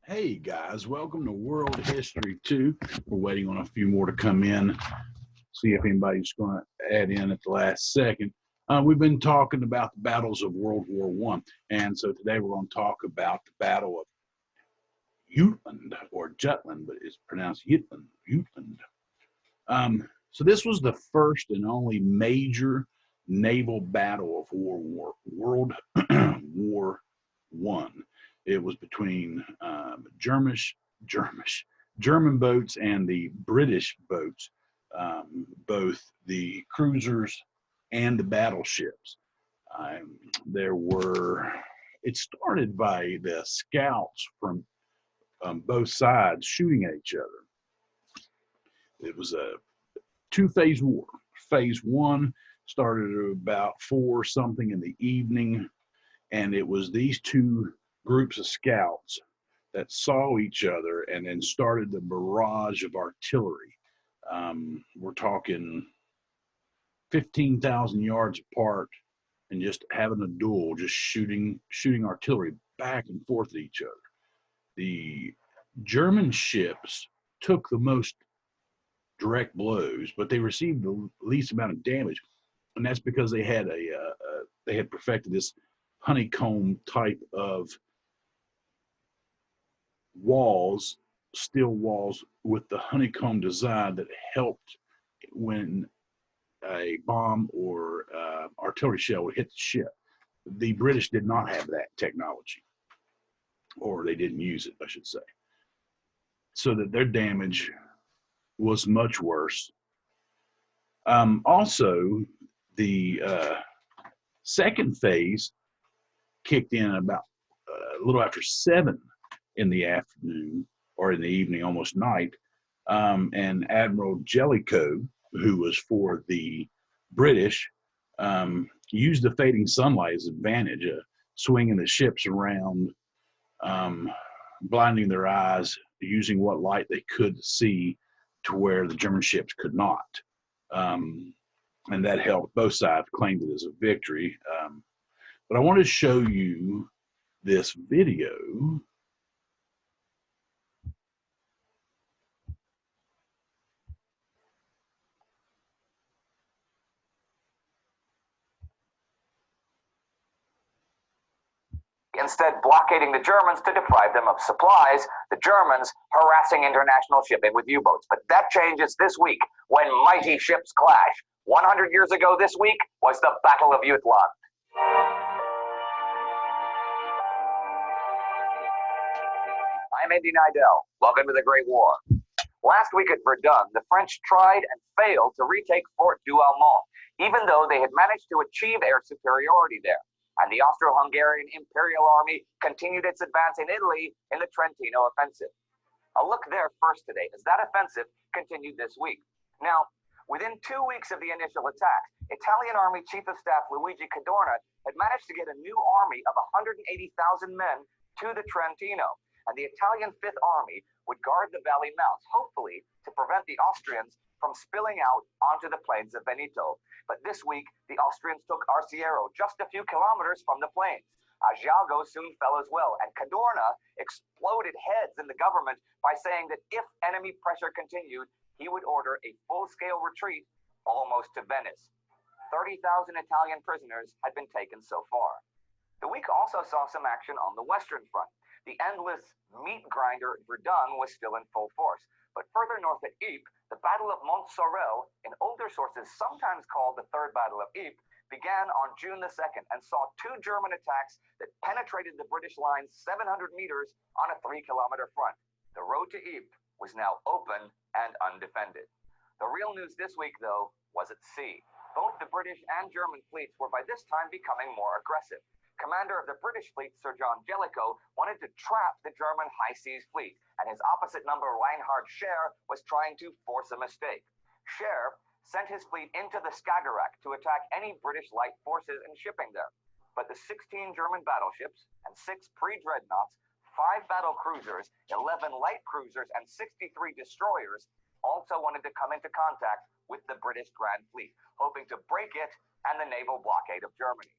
Hey guys, welcome to World History 2. We're waiting on a few more to come in, see if anybody's going to add in at the last second. We've been talking about the battles of World War One, and so today we're going to talk about the Battle of Jutland or Jutland, but it's pronounced Jutland. Jutland. So this was the first and only major naval battle of World War One. It was between German boats and the British boats, both the cruisers and the battleships. There were. It started by the scouts from both sides shooting at each other. It was a two-phase war. Phase one started at about 4 something in the evening, and it was these two groups of scouts that saw each other and then started the barrage of artillery. We're talking 15,000 yards apart and just having a duel, just shooting artillery back and forth at each other. The German ships took the most direct blows, but they received the least amount of damage, and that's because they had perfected this honeycomb type of walls, steel walls with the honeycomb design that helped when a bomb or artillery shell would hit the ship. The British did not have that technology, or they didn't use it, I should say, so that their damage was much worse. Also, the second phase kicked in about a little after 7 in the afternoon or in the evening, almost night. And Admiral Jellicoe, who was for the British, used the fading sunlight as advantage, swinging the ships around, blinding their eyes, using what light they could see to where the German ships could not. And that helped both sides claim it as a victory. But I want to show you this video. Instead blockading the Germans to deprive them of supplies, the Germans harassing international shipping with U-boats. But that changes this week when mighty ships clash. 100 years ago this week was the Battle of Jutland. I'm Indy Neidell. Welcome to the Great War. Last week at Verdun, the French tried and failed to retake Fort Douaumont, even though they had managed to achieve air superiority there. And the Austro-Hungarian Imperial Army continued its advance in Italy in the Trentino offensive. A look there first today, as that offensive continued this week. Now, within 2 weeks of the initial attack, Italian Army Chief of Staff Luigi Cadorna had managed to get a new army of 180,000 men to the Trentino, and the Italian Fifth Army would guard the valley mouths, hopefully to prevent the Austrians from spilling out onto the plains of Veneto. But this week, the Austrians took Arciero, just a few kilometers from the plains. Asiago soon fell as well, and Cadorna exploded heads in the government by saying that if enemy pressure continued, he would order a full-scale retreat almost to Venice. 30,000 Italian prisoners had been taken so far. The week also saw some action on the Western Front. The endless meat grinder at Verdun was still in full force. But further north at Ypres, the Battle of Montsorel, in older sources sometimes called the Third Battle of Ypres, began on June the 2nd and saw 2 German attacks that penetrated the British lines 700 meters on a 3-kilometer front. The road to Ypres was now open and undefended. The real news this week, though, was at sea. Both the British and German fleets were by this time becoming more aggressive. Commander of the British fleet, Sir John Jellicoe, wanted to trap the German high seas fleet, and his opposite number, Reinhard Scheer, was trying to force a mistake. Scheer sent his fleet into the Skagerrak to attack any British light forces and shipping there. But the 16 German battleships and 6 pre-dreadnoughts, 5 battle cruisers, 11 light cruisers, and 63 destroyers also wanted to come into contact with the British Grand Fleet, hoping to break it and the naval blockade of Germany.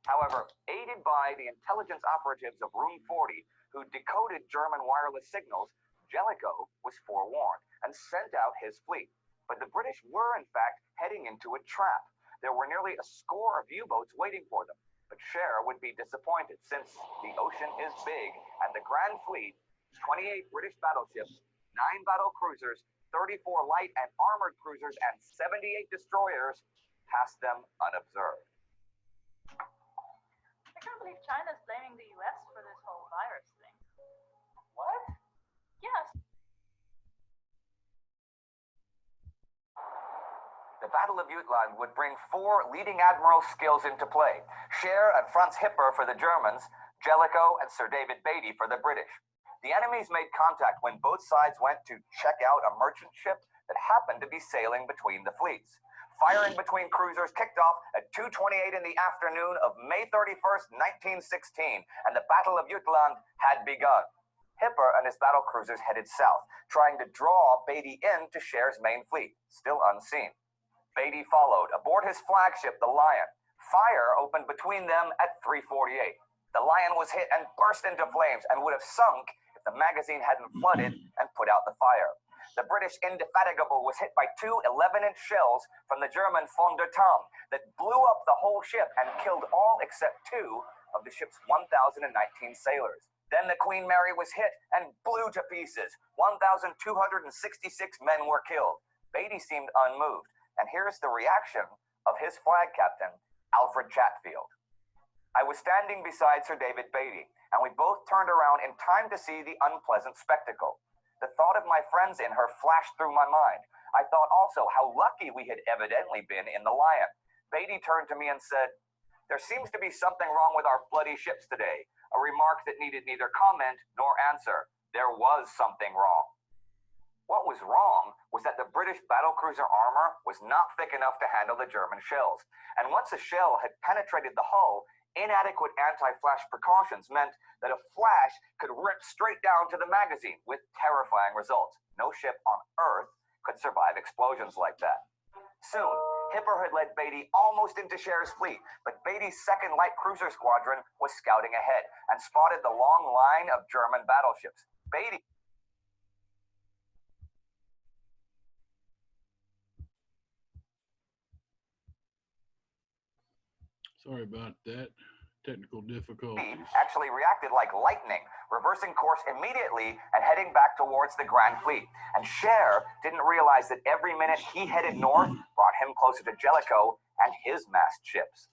However, aided by the intelligence operatives of Room 40, who who decoded German wireless signals, Jellicoe was forewarned and sent out his fleet. But the British were, in fact, heading into a trap. There were nearly a score of U-boats waiting for them. But Scheer would be disappointed since the ocean is big and the Grand Fleet, 28 British battleships, 9 battle cruisers, 34 light and armored cruisers, and 78 destroyers passed them unobserved. I can't believe China's blaming the US for this whole virus thing. What? Yes. The Battle of Jutland would bring 4 leading admiral skills into play. Scheer and Franz Hipper for the Germans, Jellicoe and Sir David Beatty for the British. The enemies made contact when both sides went to check out a merchant ship that happened to be sailing between the fleets. Firing between cruisers kicked off at 2:28 in the afternoon of May 31st, 1916, and the Battle of Jutland had begun. Hipper and his battle cruisers headed south, trying to draw Beatty in to Scheer's main fleet, still unseen. Beatty followed, aboard his flagship, the Lion. Fire opened between them at 3:48. The Lion was hit and burst into flames and would have sunk if the magazine hadn't flooded and put out the fire. The British Indefatigable was hit by 2 11-inch shells from the German Von der Tann that blew up the whole ship and killed all except 2 of the ship's 1,019 sailors. Then the Queen Mary was hit and blew to pieces. 1,266 men were killed. Beatty seemed unmoved. And here's the reaction of his flag captain, Alfred Chatfield. I was standing beside Sir David Beatty, and we both turned around in time to see the unpleasant spectacle. The thought of my friends in her flashed through my mind. I thought also how lucky we had evidently been in the Lion. Beatty turned to me and said, "There seems to be something wrong with our bloody ships today," a remark that needed neither comment nor answer. There was something wrong. What was wrong was that the British battlecruiser armor was not thick enough to handle the German shells. And once a shell had penetrated the hull, inadequate anti-flash precautions meant that a flash could rip straight down to the magazine with terrifying results. No ship on Earth could survive explosions like that. Soon, Hipper had led Beatty almost into Scheer's fleet, but Beatty's 2nd Light Cruiser Squadron was scouting ahead and spotted the long line of German battleships. Beatty Sorry about that. Technical difficulties. actually reacted like lightning, reversing course immediately and heading back towards the Grand Fleet. And Scheer didn't realize that every minute he headed north brought him closer to Jellicoe and his massed ships.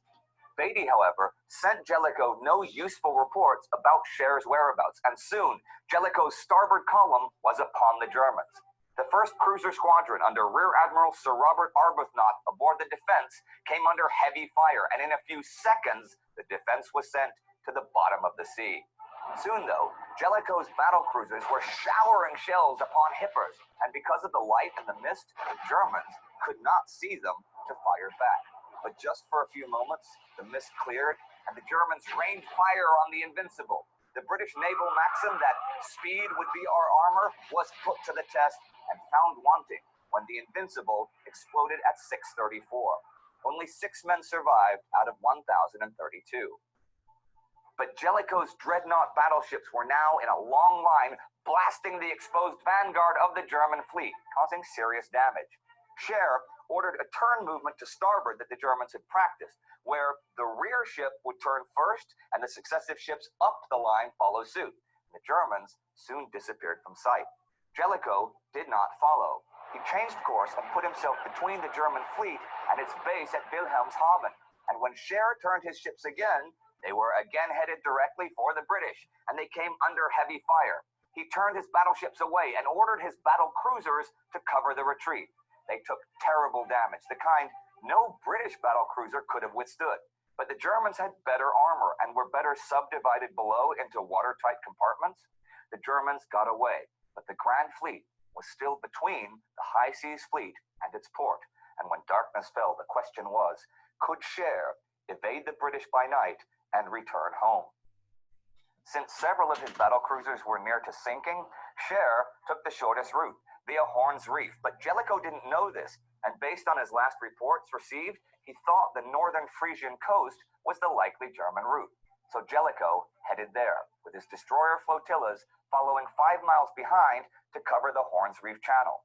Beatty, however, sent Jellicoe no useful reports about Scheer's whereabouts, and soon Jellicoe's starboard column was upon the Germans. The 1st Cruiser Squadron under Rear Admiral Sir Robert Arbuthnot aboard the Defense came under heavy fire, and in a few seconds, the Defense was sent to the bottom of the sea. Soon, though, Jellicoe's battle cruisers were showering shells upon Hipper's, and because of the light and the mist, the Germans could not see them to fire back. But just for a few moments, the mist cleared, and the Germans rained fire on the Invincible. The British naval maxim that speed would be our armor was put to the test and found wanting when the Invincible exploded at 6:34. Only 6 men survived out of 1,032. But Jellicoe's dreadnought battleships were now in a long line, blasting the exposed vanguard of the German fleet, causing serious damage. Scheer ordered a turn movement to starboard that the Germans had practiced, where the rear ship would turn first and the successive ships up the line follow suit. The Germans soon disappeared from sight. Jellicoe did not follow. He changed course and put himself between the German fleet and its base at Wilhelmshaven. And when Scheer turned his ships again, they were again headed directly for the British, and they came under heavy fire. He turned his battleships away and ordered his battle cruisers to cover the retreat. They took terrible damage, the kind no British battle cruiser could have withstood. But the Germans had better armor and were better subdivided below into watertight compartments. The Germans got away, but the Grand Fleet was still between the High Seas Fleet and its port. And when darkness fell, the question was, could Scheer evade the British by night and return home? Since several of his battle cruisers were near to sinking, Scheer took the shortest route, via Horn's Reef. But Jellicoe didn't know this, and based on his last reports received, he thought the northern Frisian coast was the likely German route. So Jellicoe headed there, with his destroyer flotillas following 5 miles behind to cover the Horns Reef Channel.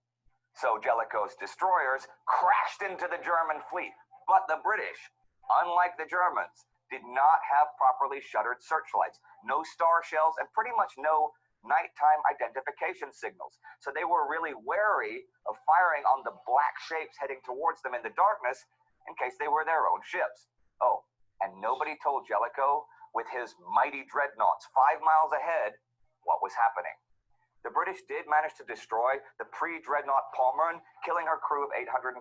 So Jellicoe's destroyers crashed into the German fleet, but the British, unlike the Germans, did not have properly shuttered searchlights, no star shells, and pretty much no nighttime identification signals. So they were really wary of firing on the black shapes heading towards them in the darkness in case they were their own ships. Oh, and nobody told Jellicoe, with his mighty dreadnoughts 5 miles ahead, what was happening. The British did manage to destroy the pre-dreadnought Palmern, killing her crew of 844,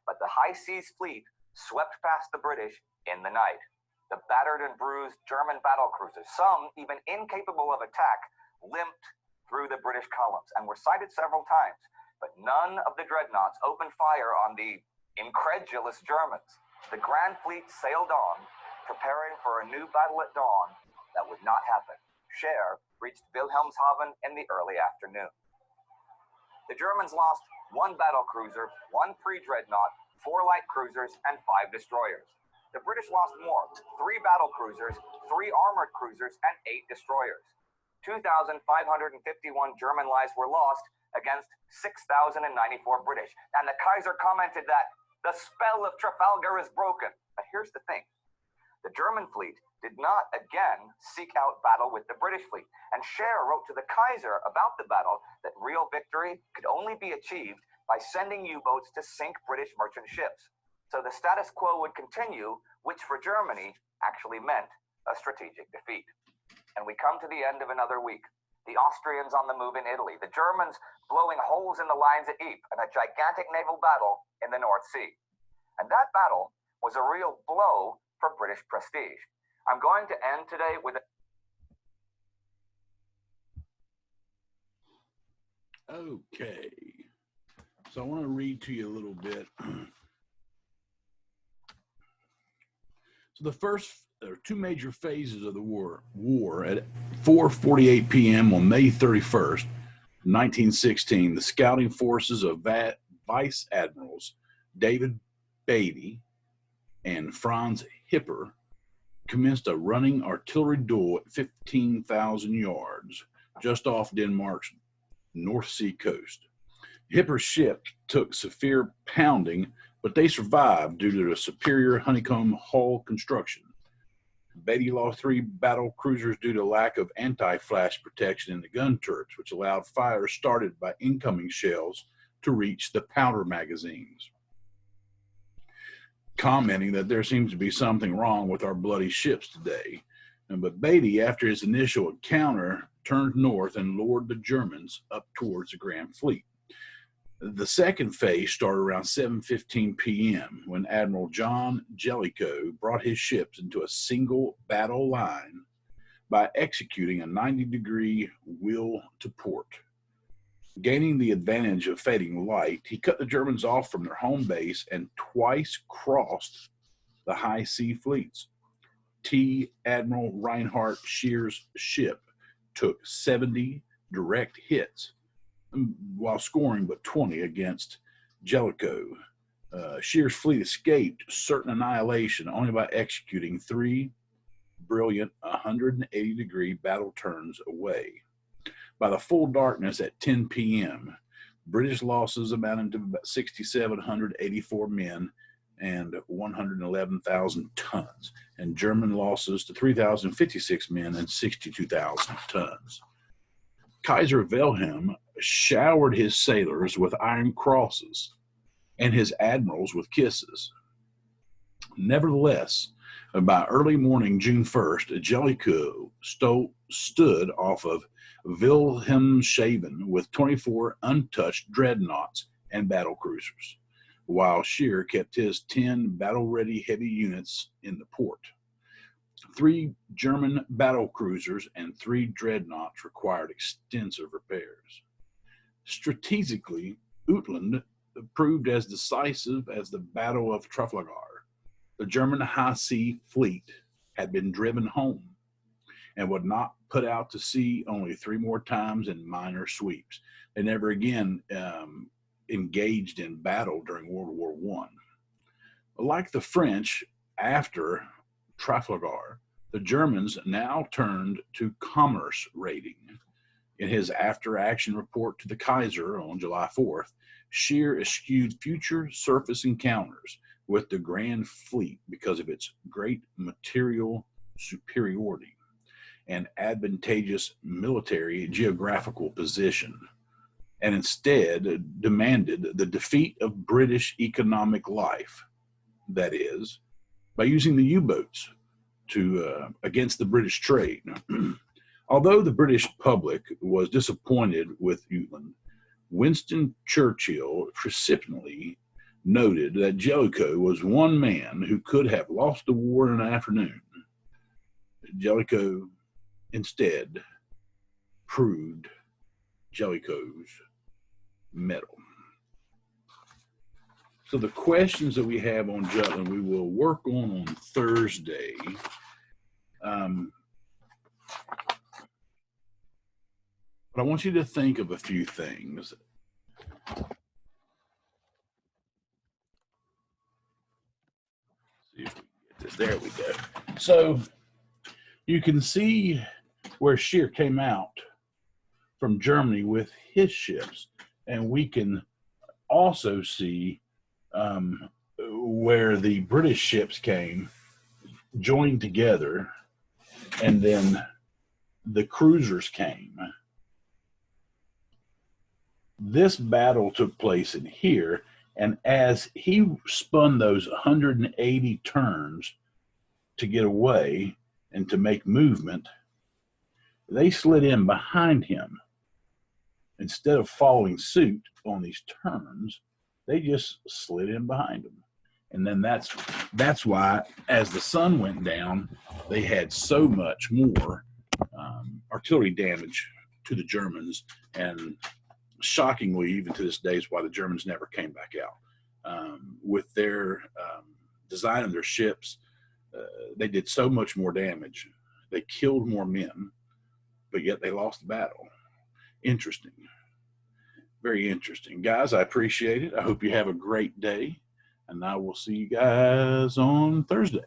but the High Seas Fleet swept past the British in the night. The battered and bruised German battlecruisers, some even incapable of attack, limped through the British columns and were sighted several times, but none of the dreadnoughts opened fire on the incredulous Germans. The Grand Fleet sailed on, preparing for a new battle at dawn that would not happen. Scheer reached Wilhelmshaven in the early afternoon. The Germans lost 1 battlecruiser, 1 pre-dreadnought, 4 light cruisers, and 5 destroyers. The British lost more, 3 battlecruisers, 3 armored cruisers, and 8 destroyers. 2,551 German lives were lost against 6,094 British. And the Kaiser commented that the spell of Trafalgar is broken. But here's the thing. The German fleet did not again seek out battle with the British fleet. And Scheer wrote to the Kaiser about the battle that real victory could only be achieved by sending U-boats to sink British merchant ships. So the status quo would continue, which for Germany actually meant a strategic defeat. And we come to the end of another week. The Austrians on the move in Italy, the Germans blowing holes in the lines at Ypres, and a gigantic naval battle in the North Sea. And that battle was a real blow for British prestige. I'm going to end today with Okay. So I want to read to you a little bit. So the first, there are 2 major phases of the war at 4:48 p.m. on May 31st, 1916, the scouting forces of Vice Admirals David Beatty and Franz Hipper commenced a running artillery duel at 15,000 yards just off Denmark's North Sea coast. Hipper's ship took severe pounding, but they survived due to a superior honeycomb hull construction. Beatty lost 3 battle cruisers due to lack of anti-flash protection in the gun turrets, which allowed fire started by incoming shells to reach the powder magazines, commenting that there seems to be something wrong with our bloody ships today. But Beatty, after his initial encounter, turned north and lured the Germans up towards the Grand Fleet. The second phase started around 7:15 p.m. when Admiral John Jellicoe brought his ships into a single battle line by executing a 90-degree wheel to port. Gaining the advantage of fading light, he cut the Germans off from their home base and twice crossed the high sea fleets. Admiral Reinhard Scheer's ship took 70 direct hits while scoring but 20 against Jellicoe. Scheer's fleet escaped certain annihilation only by executing 3 brilliant 180-degree battle turns away. By the full darkness at 10 p.m., British losses amounted to about 6,784 men and 111,000 tons, and German losses to 3,056 men and 62,000 tons. Kaiser Wilhelm showered his sailors with iron crosses and his admirals with kisses. Nevertheless, by early morning, June 1st, Jellicoe stood off of Wilhelmshaven with 24 untouched dreadnoughts and battle cruisers, while Scheer kept his 10 battle-ready heavy units in the port. 3 German battle cruisers and 3 dreadnoughts required extensive repairs. Strategically, Jutland proved as decisive as the Battle of Trafalgar. The German high sea fleet had been driven home and would not put out to sea only 3 more times in minor sweeps. They never again engaged in battle during World War I. Like the French after Trafalgar, The Germans now turned to commerce raiding. In his after-action report to the Kaiser on July 4th, Scheer eschewed future surface encounters with the Grand Fleet because of its great material superiority and advantageous military geographical position, and instead demanded the defeat of British economic life, that is, by using the U-boats against the British trade. Although the British public was disappointed with Jutland, Winston Churchill precipitously noted that Jellicoe was one man who could have lost the war in an afternoon. Jellicoe instead proved Jellicoe's mettle. So the questions that we have on Jutland, we will work on Thursday. But I want you to think of a few things. See if we get this. There we go. So you can see where Scheer came out from Germany with his ships, and we can also see where the British ships came, joined together, and then the cruisers came. This battle took place in here, and as he spun those 180 turns to get away and to make movement, they slid in behind him. Instead of following suit on these turns, they just slid in behind him. And then that's why, as the sun went down, they had so much more artillery damage to the Germans, and shockingly, even to this day, is why the Germans never came back out. With their design of their ships, they did so much more damage. They killed more men, but yet they lost the battle. Interesting. Very interesting. Guys, I appreciate it. I hope you have a great day, and I will see you guys on Thursday.